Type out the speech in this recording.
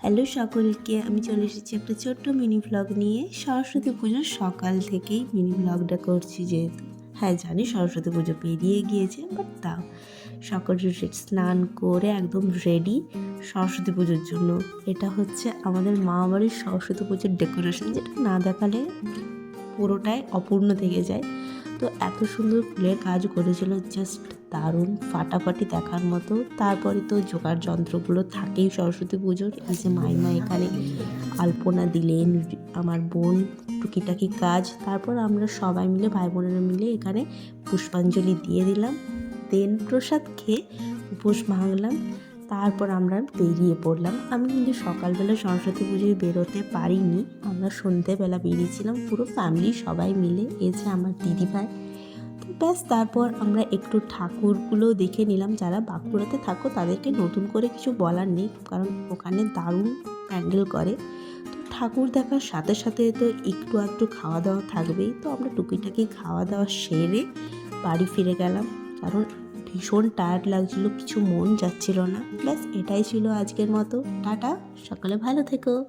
Hello সকলকে, আমি চলে এসেছি একটা ছোট্ট মিনি ভ্লগ নিয়ে। সরস্বতী পুজোর সকাল থেকেই মিনি ভ্লগটা করছি, যেহেতু হ্যাঁ জানি সরস্বতী পুজো পেরিয়ে গিয়েছে, বাট তাও সকাল স্নান করে একদম রেডি সরস্বতী পুজোর জন্য। এটা হচ্ছে আমাদের মা বাড়ির সরস্বতী পুজোর ডেকোরেশন, যেটা না দেখালে পুরোটাই অপূর্ণ থেকে যায়। তো এত সুন্দর ফুলের কাজ করেছিল, জাস্ট দারুণ, ফাটাফাটি দেখার মতো। তারপরে তো জোগাড় যন্ত্রগুলো থাকেই সরস্বতী পুজোর। এই যে মাইমা এখানে আলপনা দিলেন, আমার বোন টুকিটাকি কাজ। তারপর আমরা সবাই মিলে, ভাই বোনেরা মিলে এখানে পুষ্পাঞ্জলি দিয়ে দিলাম, দেন প্রসাদ খেয়ে উপোস ভাঙলাম। তারপর আমরা বেরিয়ে পড়লাম। আমি কিন্তু সকালবেলা সরস্বতী পুজোয় বেরোতে পারিনি, আমরা সন্ধ্যেবেলা বেরিয়েছিলাম পুরো ফ্যামিলি সবাই মিলে। এই যে আমার দিদিভাই। তো ব্যাস, তারপর আমরা একটু ঠাকুরগুলো দেখে নিলাম। যারা বাঁকুড়াতে থাকো তাদেরকে নতুন করে কিছু বলার নেই, কারণ ওখানে দারুণ প্যান্ডেল করে। তো ঠাকুর দেখার সাথে সাথে তো একটু আধটু খাওয়া দাওয়া থাকবেই। তো আমরা টুকিটাকি খাওয়া দাওয়া সেরে বাড়ি ফিরে গেলাম, কারণ ভীষণ টায়ার্ড লাগছিলো, কিছু মন যাচ্ছিল না। ব্যাস এটাই ছিল আজকের মতো। টাটা, সকালে ভালো থেকো।